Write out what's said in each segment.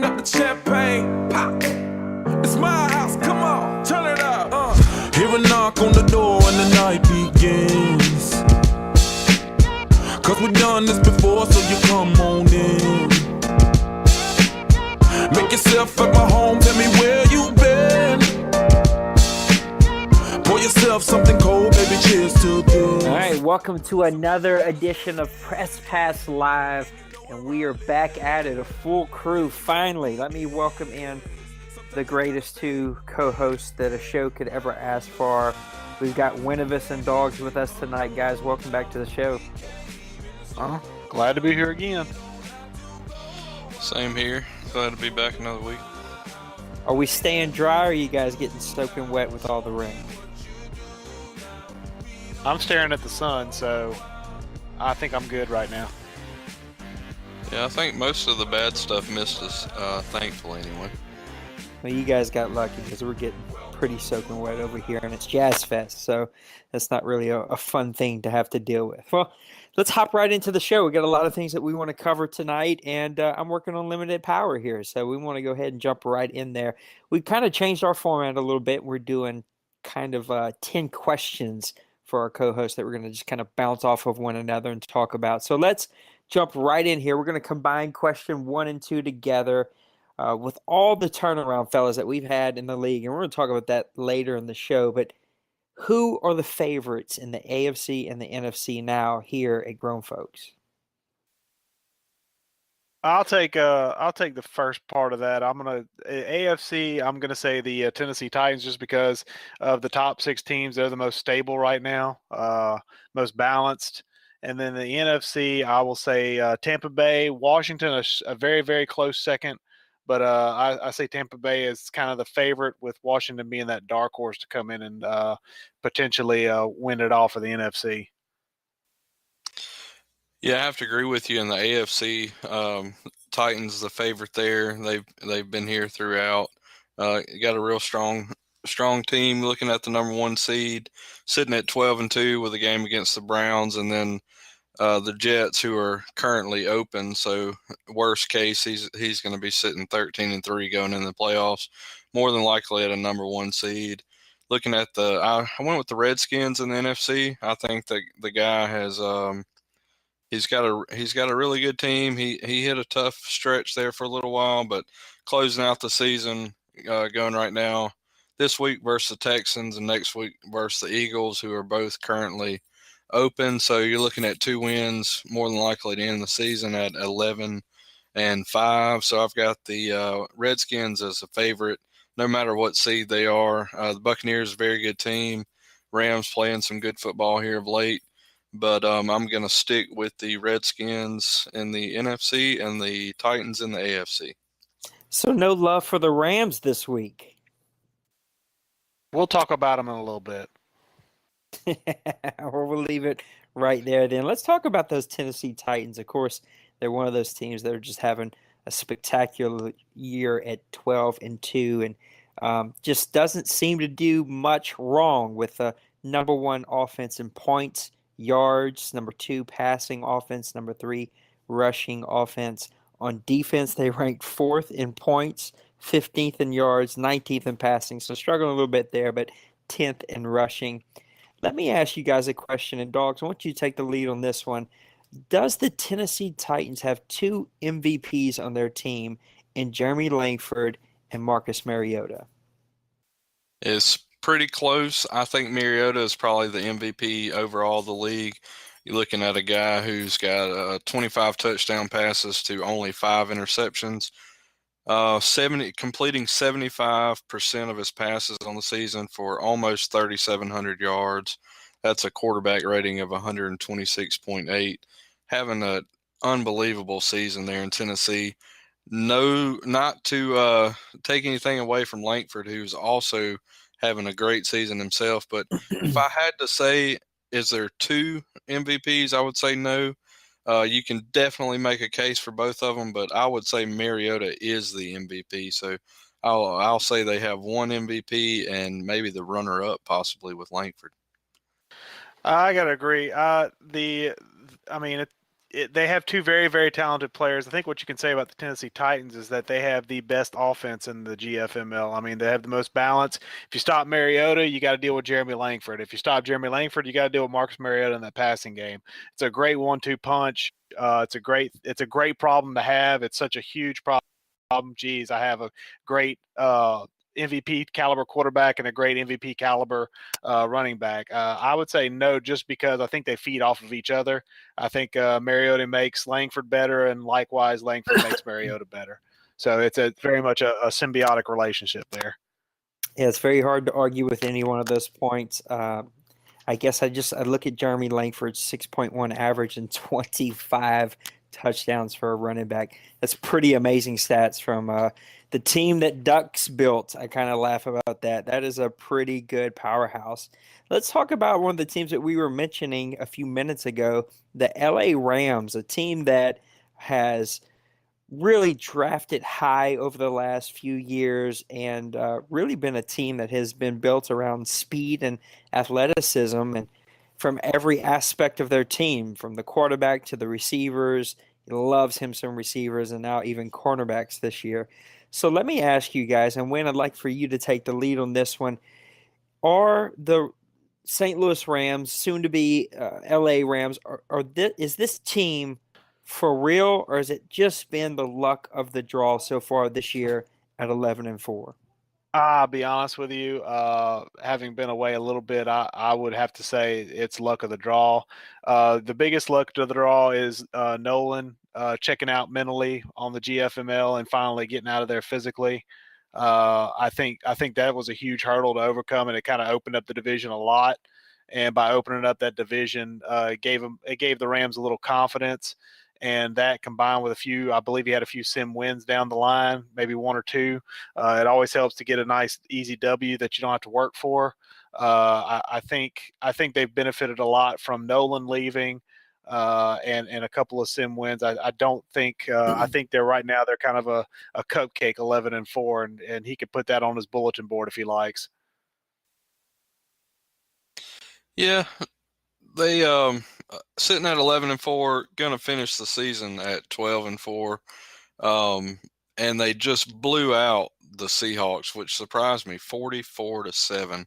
Open up the champagne, pop. It's my house, come on, turn it up. Hear a knock on the door and the night begins. Cause we've done this before, so you come on in. Make yourself at my home, tell me where you been. Pour yourself something cold, baby, cheers to this. All right, welcome to another edition of Press Pass Live, and we are back at it, a full crew, finally. Let me welcome in the greatest two co-hosts that a show could ever ask for. We've got Winovus and Dawgs with us tonight, guys. Welcome back to the show. Glad to be here again. Same here. Glad to be back another week. Are we staying dry, or are you guys getting soaking wet with all the rain? I'm staring at the sun, so I think I'm good right now. Yeah, I think most of the bad stuff missed us, thankfully anyway. Well, you guys got lucky because we're getting pretty soaking wet over here, and it's Jazz Fest, so that's not really a fun thing to have to deal with. Well, let's hop right into the show. We got a lot of things that we want to cover tonight, and I'm working on limited power here, so we want to go ahead and jump right in there. We've kind of changed our format a little bit. We're doing kind of 10 questions for our co-hosts that we're going to just kind of bounce off of one another and talk about. So let's jump right in here. We're going to combine question 1 and 2 together with all the turnaround fellas that we've had in the league. And we're going to talk about that later in the show. But who are the favorites in the AFC and the NFC now here at Grown Folks? I'll take the first part of that. AFC. I'm gonna say the Tennessee Titans, just because of the top 6 teams. They're the most stable right now, most balanced. And then the NFC, I will say Tampa Bay, Washington, a very, very close second. But I say Tampa Bay is kind of the favorite, with Washington being that dark horse to come in and potentially win it all for the NFC. Yeah, I have to agree with you in the AFC. Titans the favorite there. They've been here throughout. Got a real strong team. Looking at the number 1 seed, sitting at 12-2 with a game against the Browns, and then the Jets, who are currently open. So worst case, he's going to be sitting 13-3 going in the playoffs, more than likely at a number 1 seed. Looking at I went with the Redskins in the NFC. I think that the guy has he's got a really good team. He hit a tough stretch there for a little while, but closing out the season, going right now, this week versus the Texans and next week versus the Eagles, who are both currently open. So you're looking at 2 wins, more than likely to end the season at 11-5. So I've got the Redskins as a favorite, no matter what seed they are. The Buccaneers, a very good team. Rams playing some good football here of late. But I'm going to stick with the Redskins in the NFC and the Titans in the AFC. So no love for the Rams this week. We'll talk about them in a little bit. Or we'll leave it right there then. Let's talk about those Tennessee Titans. Of course, they're one of those teams that are just having a spectacular year at 12-2 and just doesn't seem to do much wrong, with the number 1 offense in points, yards, number 2 passing offense, number 3 rushing offense. On defense, they ranked 4th in points, 15th in yards, 19th in passing. So struggling a little bit there, but 10th in rushing. Let me ask you guys a question, and Dawgs, I want you to take the lead on this one. Does the Tennessee Titans have 2 MVPs on their team in Jeremy Langford and Marcus Mariota? It's pretty close. I think Mariota is probably the MVP overall of the league. You're looking at a guy who's got 25 touchdown passes to only 5 interceptions. Completing 75% of his passes on the season for almost 3,700 yards. That's a quarterback rating of 126.8. Having an unbelievable season there in Tennessee. No, not to take anything away from Langford, who's also having a great season himself. But if I had to say, is there 2 MVPs? I would say no. You can definitely make a case for both of them, but I would say Mariota is the MVP. So I'll say they have 1 MVP and maybe the runner-up possibly with Langford. I gotta agree. they have two very, very talented players. I think what you can say about the Tennessee Titans is that they have the best offense in the GFML. I mean, they have the most balance. If you stop Mariota, you got to deal with Jeremy Langford. If you stop Jeremy Langford, you got to deal with Marcus Mariota in that passing game. It's a great 1-2 punch. It's a great problem to have. It's such a huge problem. Geez, I have a great MVP caliber quarterback and a great MVP caliber running back. I would say no, just because I think they feed off of each other. I think Mariota makes Langford better, and likewise Langford makes Mariota better. So it's very much a symbiotic relationship there. Yeah, it's very hard to argue with any one of those points. I guess I look at Jeremy Langford's 6.1 average and 25 touchdowns for a running back. That's pretty amazing stats from the team that Ducks built. I kind of laugh about that. That is a pretty good powerhouse. Let's talk about one of the teams that we were mentioning a few minutes ago, the LA Rams, a team that has really drafted high over the last few years and really been a team that has been built around speed and athleticism and from every aspect of their team, from the quarterback to the receivers. He loves him some receivers and now even cornerbacks this year. So let me ask you guys, and Wayne, I'd like for you to take the lead on this one. Are the St. Louis Rams, soon to be LA Rams, is this team for real, or has it just been the luck of the draw so far this year at 11-4? I'll be honest with you. Having been away a little bit, I would have to say it's luck of the draw. The biggest luck of the draw is Nolan checking out mentally on the GFML and finally getting out of there physically. I think that was a huge hurdle to overcome, and it kind of opened up the division a lot. And by opening up that division, it gave the Rams a little confidence. And that combined with I believe he had a few sim wins down the line, maybe one or two. It always helps to get a nice, easy W that you don't have to work for. I think they've benefited a lot from Nolan leaving and a couple of sim wins. I don't think I think they're kind of a cupcake 11-4, and he could put that on his bulletin board if he likes. Yeah, they sitting at 11-4, gonna finish the season at 12-4, and they just blew out the Seahawks, which surprised me, 44-7.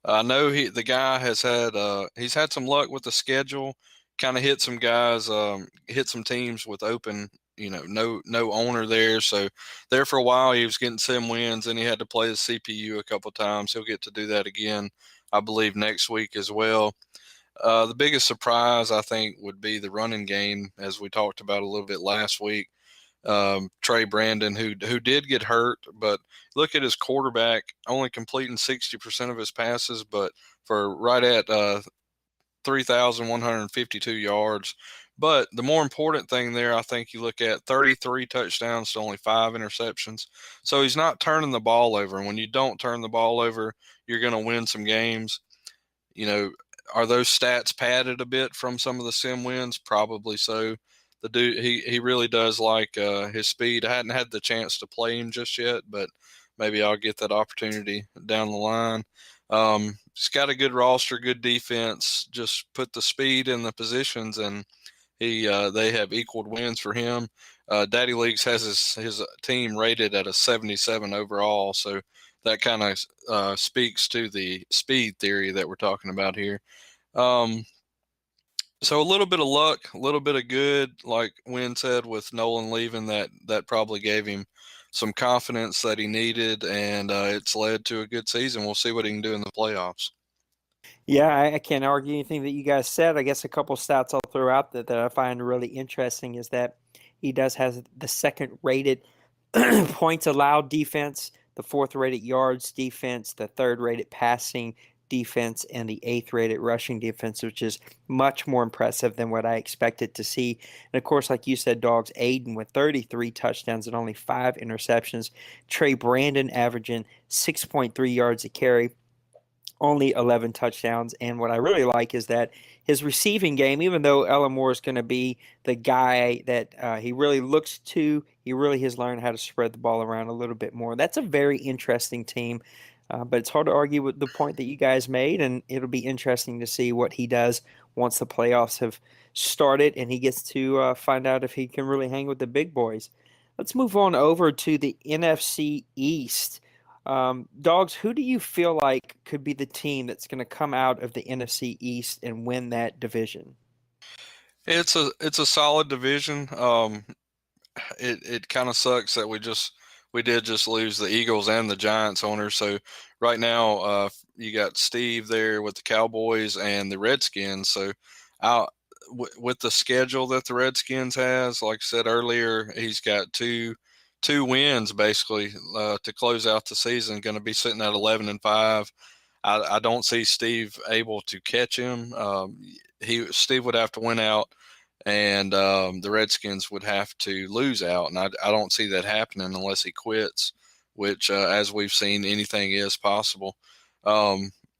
I know the guy has had he's had some luck with the schedule, kind of hit some guys, hit some teams with open, no owner there. So there for a while he was getting sim wins, and he had to play the CPU a couple times. He'll get to do that again, I believe, next week as well. The biggest surprise, I think, would be the running game, as we talked about a little bit last week. Trey Brandon, who did get hurt, but look at his quarterback, only completing 60% of his passes, but for right at 3,152 yards. But the more important thing there, I think you look at 33 touchdowns to only 5 interceptions. So he's not turning the ball over. And when you don't turn the ball over, you're going to win some games. Are those stats padded a bit from some of the sim wins? Probably so. The dude, he really does like his speed. I hadn't had the chance to play him just yet, but maybe I'll get that opportunity down the line. He's got a good roster, good defense. Just put the speed in the positions, and they have equaled wins for him. Daddy Leagues has his team rated at a 77 overall, so that kind of speaks to the speed theory that we're talking about here. So a little bit of luck, a little bit of good, like Wynn said, with Nolan leaving, that probably gave him some confidence that he needed, and it's led to a good season. We'll see what he can do in the playoffs. Yeah, I can't argue anything that you guys said. I guess a couple stats I'll throw out that I find really interesting is that he does have the second rated points allowed defense, the fourth rated yards defense, the third rated passing defense, and the eighth rated rushing defense, which is much more impressive than what I expected to see. And of course, like you said, Dawgs, Aiden with 33 touchdowns and only 5 interceptions. Trey Brandon averaging 6.3 yards a carry, only 11 touchdowns. And what I really like is that his receiving game, even though Ellen Moore is going to be the guy that he really looks to, he really has learned how to spread the ball around a little bit more. That's a very interesting team, but it's hard to argue with the point that you guys made, and it'll be interesting to see what he does once the playoffs have started, and he gets to find out if he can really hang with the big boys. Let's move on over to the NFC East. Dogs, who do you feel like could be the team that's going to come out of the NFC East and win that division? It's a solid division. It kind of sucks that we did just lose the Eagles and the Giants owners. So right now, you got Steve there with the Cowboys and the Redskins. So with the schedule that the Redskins has, like I said earlier, he's got two wins basically to close out the season. Going to be sitting at 11-5. I don't see Steve able to catch him. Steve would have to win out, and the Redskins would have to lose out, and I don't see that happening unless he quits, which, as we've seen, anything is possible.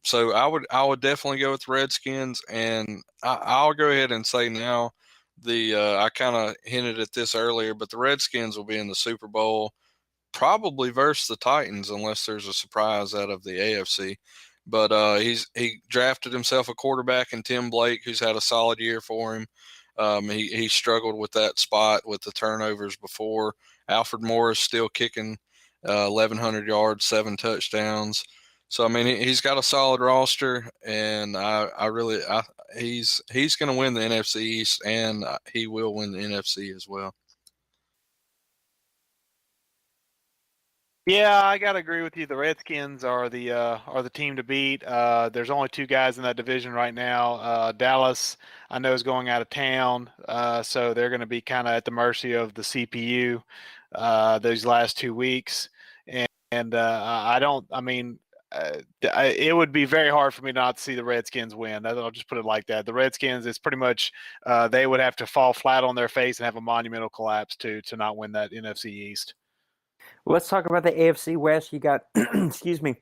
So I would definitely go with the Redskins, and I'll go ahead and say now I kind of hinted at this earlier, but the Redskins will be in the Super Bowl probably versus the Titans unless there's a surprise out of the AFC. But he drafted himself a quarterback in Tim Blake, who's had a solid year for him. He struggled with that spot with the turnovers before. Alfred Morris still kicking 1,100 yards, 7 touchdowns. So I mean, he's got a solid roster, and he's going to win the NFC East, and he will win the NFC as well. Yeah, I gotta agree with you. The Redskins are the team to beat. There's only 2 guys in that division right now. Dallas, I know, is going out of town, so they're going to be kind of at the mercy of the CPU those last 2 weeks. And I don't. I mean, it would be very hard for me not to see the Redskins win. I'll just put it like that. The Redskins, it's pretty much they would have to fall flat on their face and have a monumental collapse to not win that NFC East. Well, let's talk about the AFC West. You got, excuse me,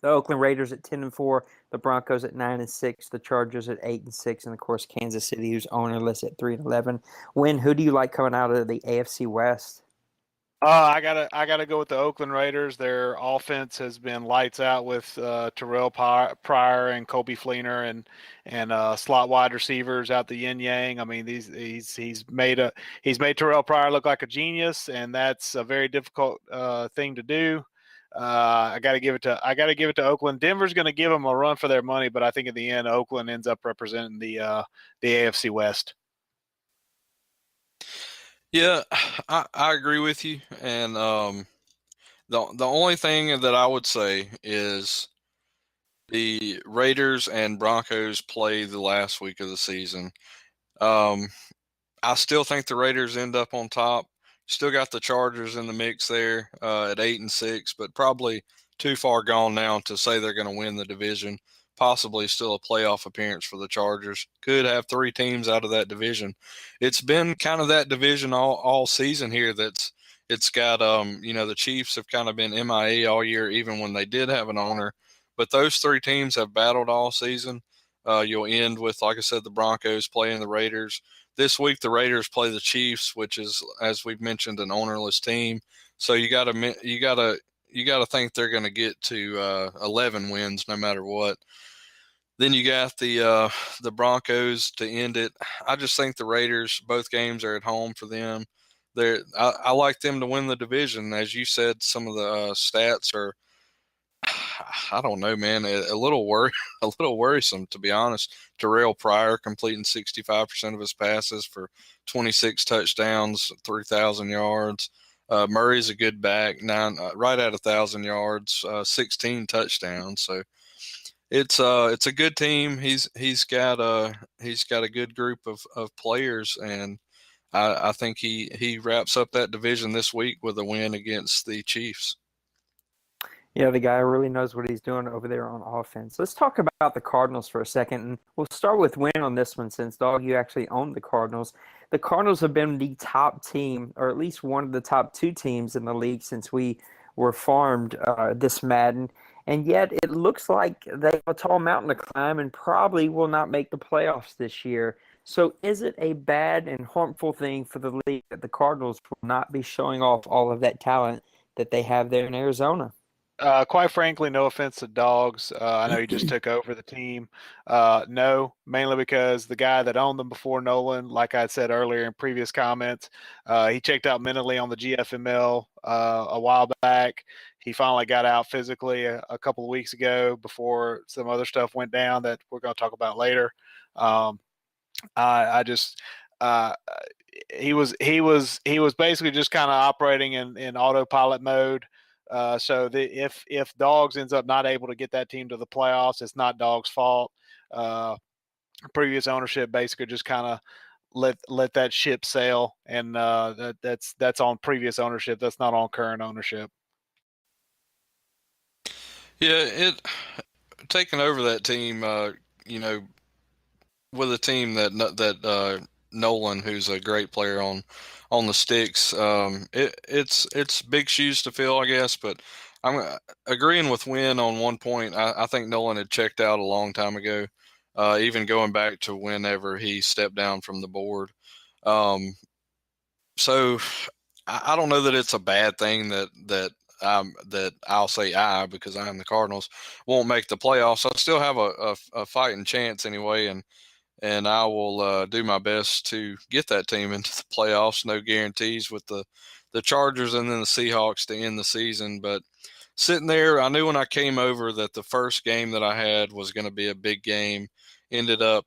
the Oakland Raiders at 10-4, the Broncos at 9-6, the Chargers at 8-6, and of course Kansas City, who's ownerless at 3-11. Win, who do you like coming out of the AFC West? I gotta go with the Oakland Raiders. Their offense has been lights out with Terrell Pryor and Kobe Fleener and slot wide receivers out the yin yang. I mean, he's made Terrell Pryor look like a genius, and that's a very difficult thing to do. I gotta give it to Oakland. Denver's gonna give them a run for their money, but I think in the end, Oakland ends up representing the AFC West. Yeah, I agree with you, and the only thing that I would say is the Raiders and Broncos play the last week of the season. I still think the Raiders end up on top. Still got the Chargers in the mix there at 8-6, but probably too far gone now to say they're going to win the division. Possibly still a playoff appearance for the Chargers. Could have 3 teams out of that division. It's been kind of that division all season here. It's got the Chiefs have kind of been MIA all year, even when they did have an owner. But those 3 teams have battled all season. You'll end with, like I said, the Broncos playing the Raiders. This week the Raiders play the Chiefs, which is, as we've mentioned, an ownerless team. So you gotta think they're going to get to 11 wins no matter what. Then you got the Broncos to end it. I just think the Raiders, both games are at home for them. I like them to win the division. As you said, some of the stats are, I don't know, man, a little worrisome, to be honest. Terrell Pryor completing 65% of his passes for 26 touchdowns, 3,000 yards. Murray's a good back, right at 1,000 yards, 16 touchdowns. So it's a good team. He's got a good group of players, and I think he wraps up that division this week with a win against the Chiefs. Yeah, the guy really knows what he's doing over there on offense. Let's talk about the Cardinals for a second, and we'll start with Win on this one since, Dog, you actually own the Cardinals. The Cardinals have been the top team, or at least one of the top 2 teams in the league since we were farmed this Madden, and yet it looks like they have a tall mountain to climb and probably will not make the playoffs this year. So is it a bad and harmful thing for the league that the Cardinals will not be showing off all of that talent that they have there in Arizona? Quite frankly, no offense to Dogs. I know he just took over the team. No, mainly because the guy that owned them before Nolan, like I said earlier in previous comments, he checked out mentally on the GFML a while back. He finally got out physically a couple of weeks ago before some other stuff went down that we're going to talk about later. Um, I just he was basically just kind of operating in autopilot mode. If Dogs ends up not able to get that team to the playoffs, it's not Dogs' fault. Previous ownership basically just kind of let that ship sail, and that's on previous ownership. That's not on current ownership. Yeah, it taking over that team, with a team that Nolan, who's a great player on the sticks, it's big shoes to fill, I guess. But I'm agreeing with Wynn on one point. I think Nolan had checked out a long time ago, even going back to whenever he stepped down from the board. So I don't know that it's a bad thing that I'll say because I am the Cardinals won't make the playoffs. I still have a fighting chance anyway, and I will do my best to get that team into the playoffs. No guarantees with the Chargers and then the Seahawks to end the season, but sitting there, I knew when I came over that the first game that I had was going to be a big game. Ended up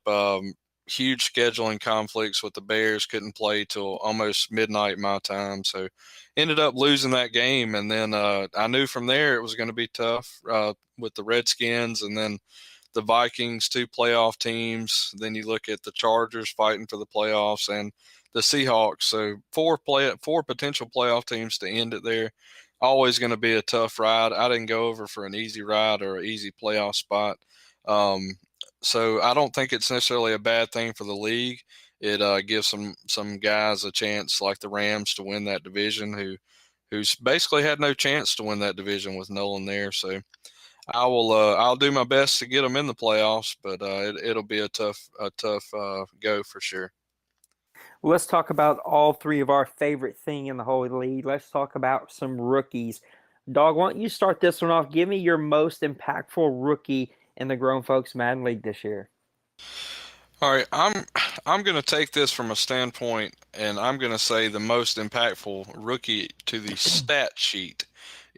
huge scheduling conflicts with the Bears. Couldn't play till almost midnight my time, so ended up losing that game. And then I knew from there it was going to be tough with the Redskins and then the Vikings, two playoff teams. Then you look at the Chargers fighting for the playoffs and the Seahawks. So four potential playoff teams to end it there. Always going to be a tough ride. I didn't go over for an easy ride or an easy playoff spot. So I don't think it's necessarily a bad thing for the league. It gives some guys a chance like the Rams to win that division who's basically had no chance to win that division with Nolan there. So I'll do my best to get them in the playoffs, but it'll be a tough go for sure. Well, let's talk about all three of our favorite thing in the whole league. Let's talk about some rookies. Dog, why don't you start this one off? Give me your most impactful rookie in the Grown Folks Madden League this year. All right, I'm going to take this from a standpoint, and I'm going to say the most impactful rookie to the stat sheet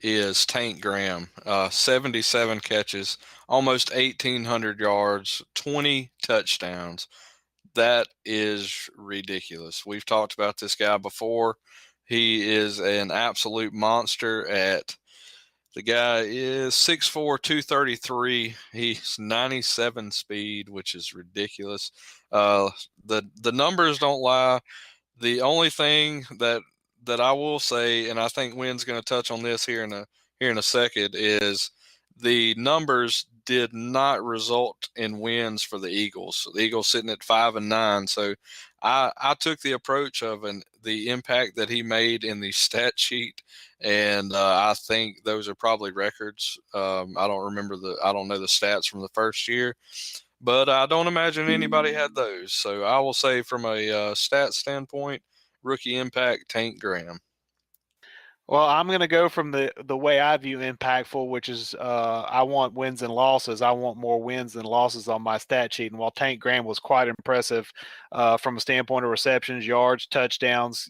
is Tank Graham. 77 catches, almost 1,800 yards, 20 touchdowns. That is ridiculous. We've talked about this guy before. He is an absolute monster the guy is 6'4", 233. He's 97 speed, which is ridiculous. The numbers don't lie. The only thing that I will say, and I think Wynn's going to touch on this here in a second, is the numbers did not result in wins for the Eagles. The Eagles sitting at 5-9. So I took the approach of the impact that he made in the stat sheet, and I think those are probably records. I don't know the stats from the first year, but I don't imagine anybody had those. So I will say from a stat standpoint, rookie impact, Tank Graham. Well, I'm going to go from the way I view impactful, which is I want wins and losses. I want more wins than losses on my stat sheet. And while Tank Graham was quite impressive from a standpoint of receptions, yards, touchdowns,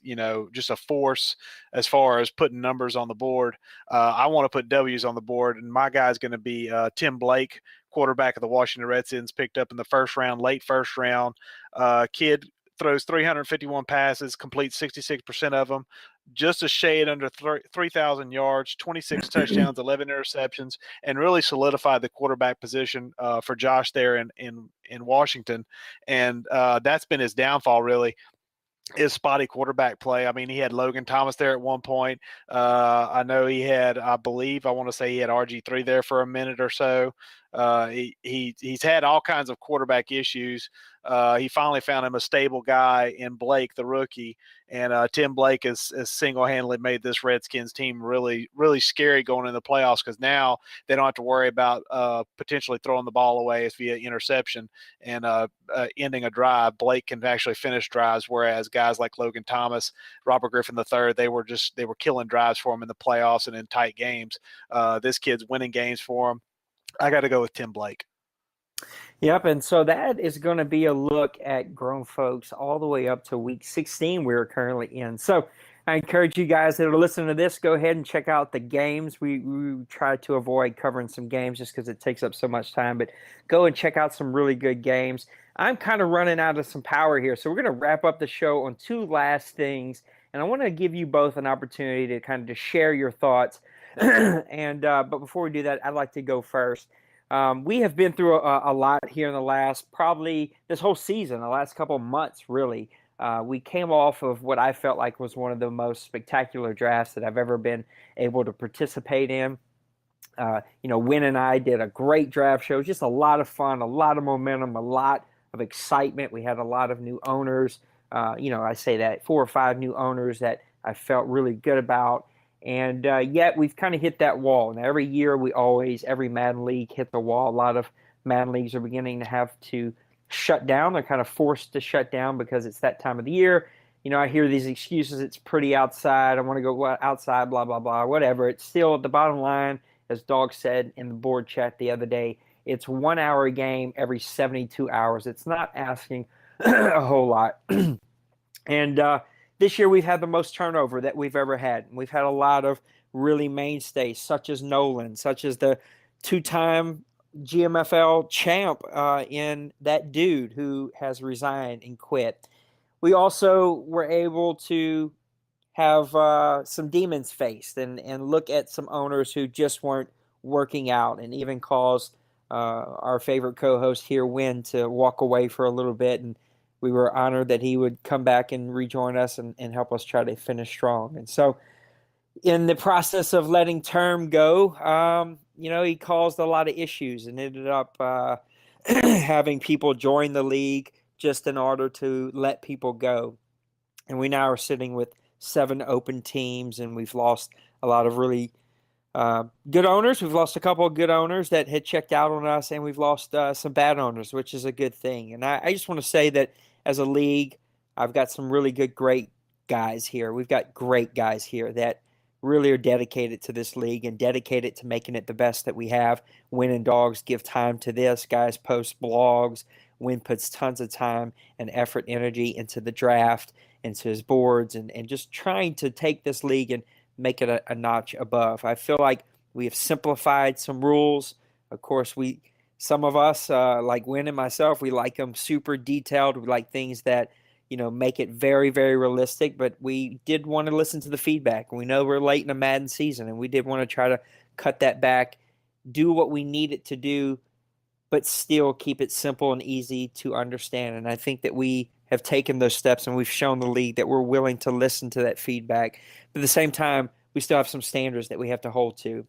just a force as far as putting numbers on the board, I want to put W's on the board. And my guy's going to be Tim Blake, quarterback of the Washington Redskins, picked up in the first round, late first round. Kid throws 351 passes, completes 66% of them, just a shade under 3,000 yards, 26 touchdowns, 11 interceptions, and really solidified the quarterback position for Josh there in Washington. And that's been his downfall, really, is spotty quarterback play. I mean, he had Logan Thomas there at one point. I know he had, I want to say he had RG3 there for a minute or so. He's had all kinds of quarterback issues. He finally found him a stable guy in Blake, the rookie, and Tim Blake has single-handedly made this Redskins team really, really scary going into the playoffs, because now they don't have to worry about potentially throwing the ball away via interception and ending a drive. Blake can actually finish drives, whereas guys like Logan Thomas, Robert Griffin III, they were killing drives for him in the playoffs and in tight games. This kid's winning games for him. I got to go with Tim Blake. Yep, and so that is going to be a look at grown folks all the way up to week 16 we're currently in. So I encourage you guys that are listening to this, go ahead and check out the games. We try to avoid covering some games just because it takes up so much time, but go and check out some really good games. I'm kind of running out of some power here, so we're going to wrap up the show on two last things, and I want to give you both an opportunity to kind of just share your thoughts. But before we do that, I'd like to go first. We have been through a lot here in the last, probably this whole season, the last couple of months, really. We came off of what I felt like was one of the most spectacular drafts that I've ever been able to participate in. Win and I did a great draft show, just a lot of fun, a lot of momentum, a lot of excitement. We had a lot of new owners. I say that 4 or 5 new owners that I felt really good about. And yet we've kind of hit that wall. And every year every Madden League hit the wall. A lot of Madden Leagues are beginning to have to shut down. They're kind of forced to shut down because it's that time of the year. I hear these excuses. It's pretty outside. I want to go outside, blah, blah, blah, whatever. It's still at the bottom line, as Dawgs said in the board chat the other day, it's 1 hour a game every 72 hours. It's not asking a whole lot. And this year we've had the most turnover that we've ever had. We've had a lot of really mainstays, such as Nolan, such as the 2-time GMFL champ in that dude who has resigned and quit. We also were able to have some demons faced and look at some owners who just weren't working out, and even caused our favorite co-host here, Win, to walk away for a little bit. And we were honored that he would come back and rejoin us and help us try to finish strong. And so in the process of letting Term go, he caused a lot of issues and ended up having people join the league just in order to let people go. And we now are sitting with 7 open teams, and we've lost a lot of really good owners. We've lost a couple of good owners that had checked out on us, and we've lost some bad owners, which is a good thing. And I just want to say that as a league, I've got some really good, great guys here. We've got great guys here that really are dedicated to this league and dedicated to making it the best that we have. Win and Dawgs give time to this. Guys post blogs. Win puts tons of time and effort, energy into the draft, into his boards, and just trying to take this league and make it a notch above. I feel like we have simplified some rules. Of course, some of us, like Win and myself, we like them super detailed. We like things that, make it very, very realistic. But we did want to listen to the feedback. We know we're late in a Madden season, and we did want to try to cut that back, do what we need it to do, but still keep it simple and easy to understand. And I think that we have taken those steps, and we've shown the league that we're willing to listen to that feedback. But at the same time, we still have some standards that we have to hold to.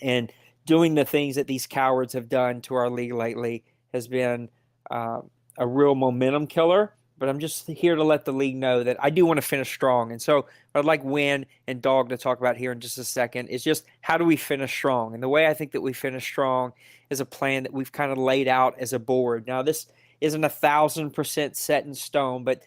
And doing the things that these cowards have done to our league lately has been a real momentum killer. But I'm just here to let the league know that I do want to finish strong. And so what I'd like Win and Dawg to talk about here in just a second is just how do we finish strong? And the way I think that we finish strong is a plan that we've kind of laid out as a board. Now, this isn't 1,000% set in stone, but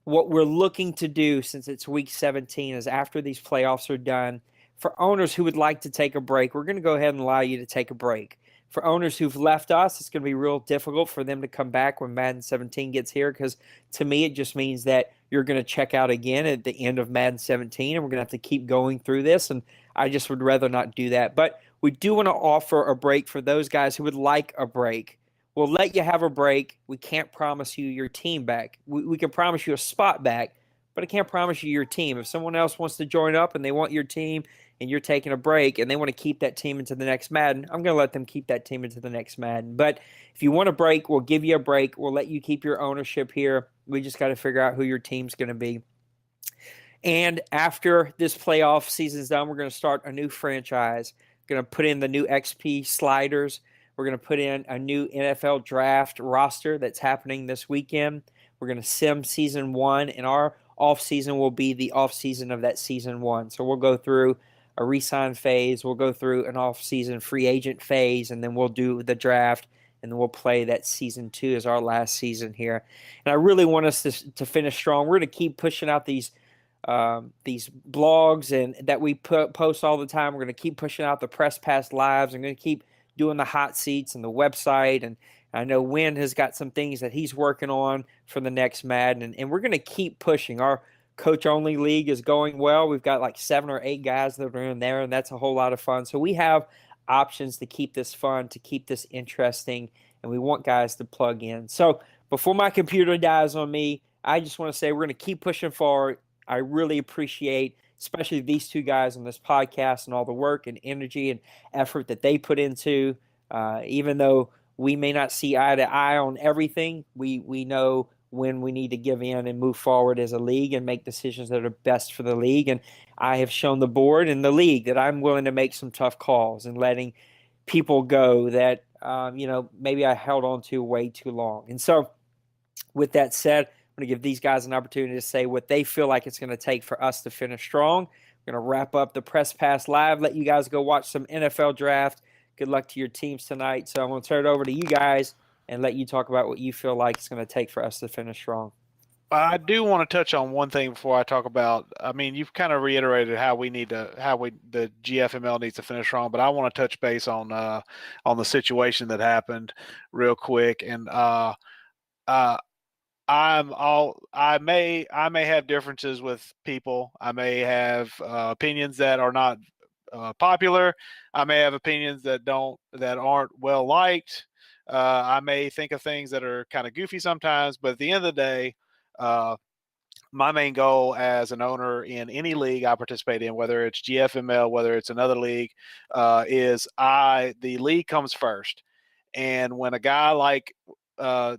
what we're looking to do, since it's week 17, is after these playoffs are done, for owners who would like to take a break, we're going to go ahead and allow you to take a break. For owners who've left us, it's going to be real difficult for them to come back when Madden 17 gets here, because to me, it just means that you're going to check out again at the end of Madden 17, and we're going to have to keep going through this, and I just would rather not do that. But we do want to offer a break for those guys who would like a break. We'll let you have a break. We can't promise you your team back. We can promise you a spot back, but I can't promise you your team. If someone else wants to join up and they want your team and you're taking a break and they want to keep that team into the next Madden, I'm going to let them keep that team into the next Madden. But if you want a break, we'll give you a break. We'll let you keep your ownership here. We just got to figure out who your team's going to be. And after this playoff season's done, we're going to start a new franchise. Going to put in the new XP sliders. We're going to put in a new NFL draft roster that's happening this weekend. We're going to sim season 1, and our off season will be the off season of that season 1. So we'll go through a re-sign phase, we'll go through an off season free agent phase, and then we'll do the draft, and then we'll play that season 2 as our last season here. And I really want us to finish strong. We're going to keep pushing out these blogs and that we post all the time. We're going to keep pushing out the Press Pass Lives. I'm going to keep doing the hot seats and the website. And I know Wynn has got some things that he's working on for the next Madden. And we're going to keep pushing. Our coach-only league is going well. We've got like 7 or 8 guys that are in there, and that's a whole lot of fun. So we have options to keep this fun, to keep this interesting, and we want guys to plug in. So before my computer dies on me, I just want to say we're going to keep pushing forward. I really appreciate, especially these 2 guys on this podcast and all the work and energy and effort that they put into. Even though we may not see eye to eye on everything, we know when we need to give in and move forward as a league and make decisions that are best for the league. And I have shown the board and the league that I'm willing to make some tough calls and letting people go that, maybe I held on to way too long. And so with that said, I'm going to give these guys an opportunity to say what they feel like it's going to take for us to finish strong. We're going to wrap up the Press Pass Live, let you guys go watch some NFL draft. Good luck to your teams tonight. So I'm going to turn it over to you guys and let you talk about what you feel like it's going to take for us to finish strong. I do want to touch on one thing before I talk about. I mean, you've kind of reiterated how the GFML needs to finish strong, but I want to touch base on the situation that happened real quick. And I may have differences with people. I may have opinions that are not popular. I may have opinions that aren't well liked. I may think of things that are kind of goofy sometimes, but at the end of the day, my main goal as an owner in any league I participate in, whether it's GFML, whether it's another league, is the league comes first. And when a guy like I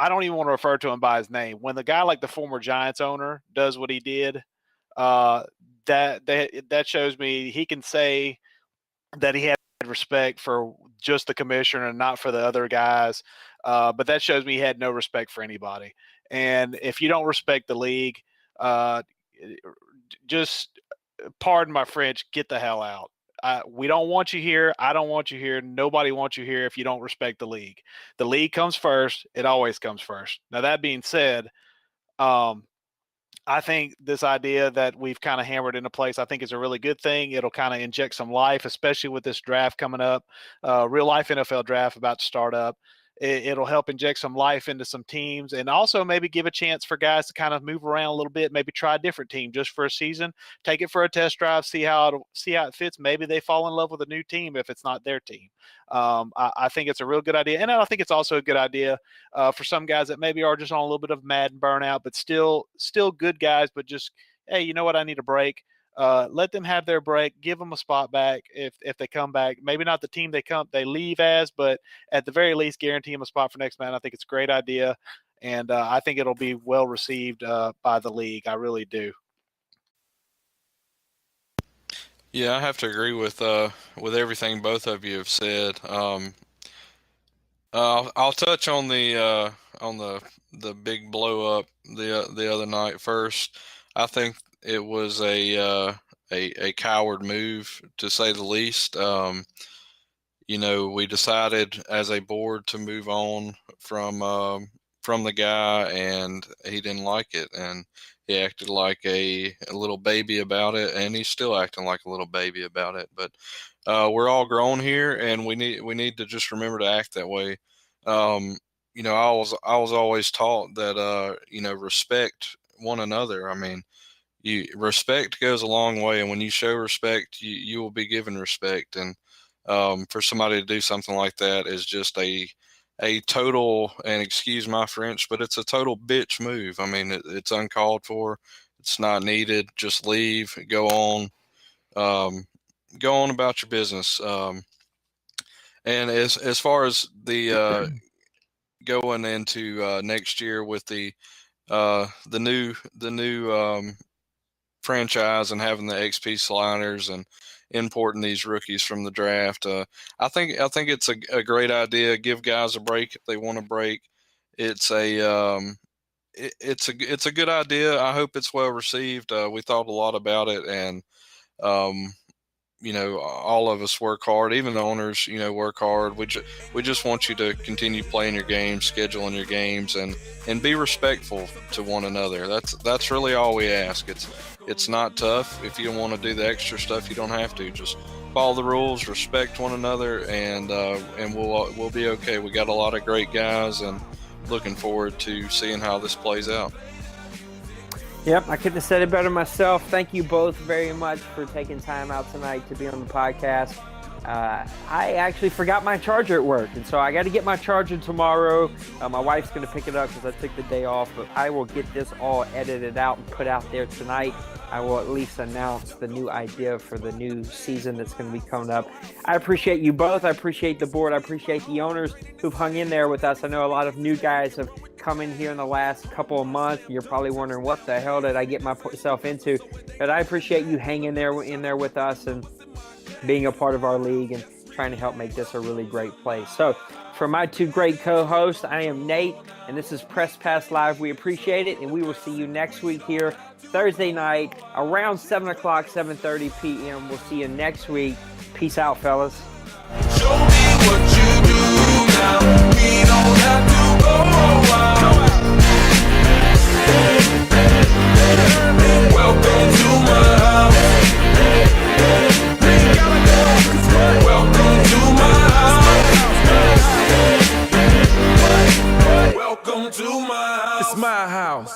don't even want to refer to him by his name. When the guy like the former Giants owner does what he did, that shows me he can say that he had respect for just the commissioner and not for the other guys. But that shows me he had no respect for anybody. And if you don't respect the league, just pardon my French, get the hell out. We don't want you here. I don't want you here. Nobody wants you here if you don't respect the league. The league comes first. It always comes first. Now, that being said, I think this idea that we've kind of hammered into place, I think is a really good thing. It'll kind of inject some life, especially with this draft coming up, real life NFL draft about to start up. It'll help inject some life into some teams and also maybe give a chance for guys to kind of move around a little bit, maybe try a different team just for a season, take it for a test drive, see how it fits. Maybe they fall in love with a new team if it's not their team. I think it's a real good idea. And I think it's also a good idea for some guys that maybe are just on a little bit of Madden burnout, but still good guys, but just, hey, you know what? I need a break. Let them have their break, give them a spot back if they come back. Maybe not the team they leave as, but at the very least guarantee them a spot for next man. I think it's a great idea, and I think it'll be well received by the league. I really do. Yeah, I have to agree with everything both of you have said. I'll touch on the big blow up the other night first. I think it was a coward move, to say the least. We decided as a board to move on from the guy, and he didn't like it, and he acted like a little baby about it, and he's still acting like a little baby about it. But we're all grown here, and we need to just remember to act that way. I was always taught that respect one another. I mean, respect goes a long way, and when you show respect, you will be given respect. And for somebody to do something like that is just a total, and excuse my French, but it's a total bitch move. I mean, it's uncalled for. It's not needed. Just leave. Go on. Go on about your business. And as far as the going into next year with the new franchise and having the XP sliders and importing these rookies from the draft. I think it's a great idea. Give guys a break if they want a break. It's it's a good idea. I hope it's well received. We thought a lot about it, and all of us work hard. Even the owners, work hard. We just want you to continue playing your games, scheduling your games, and be respectful to one another. That's really all we ask. It's not tough. If you don't want to do the extra stuff, you don't have to. Just follow the rules, respect one another, and we'll be okay. We got a lot of great guys, and looking forward to seeing how this plays out. Yep, I couldn't have said it better myself. Thank you both very much for taking time out tonight to be on the podcast. I actually forgot my charger at work, and so I got to get my charger tomorrow. My wife's going to pick it up because I took the day off, but I will get this all edited out and put out there tonight. I will at least announce the new idea for the new season that's going to be coming up. I appreciate you both. I appreciate the board. I appreciate the owners who've hung in there with us. I know a lot of new guys have come in here in the last couple of months. You're probably wondering, what the hell did I get myself into? But I appreciate you hanging in there with us and being a part of our league and trying to help make this a really great place. So for my two great co-hosts, I am Nate, and this is Press Pass Live. We appreciate it, and we will see you next week here, Thursday night, around 7 o'clock, 7:30 p.m. We'll see you next week. Peace out, fellas. Show me what you do now. We don't have to go out. Welcome to my house. Welcome to my house. Welcome to my house. It's my house.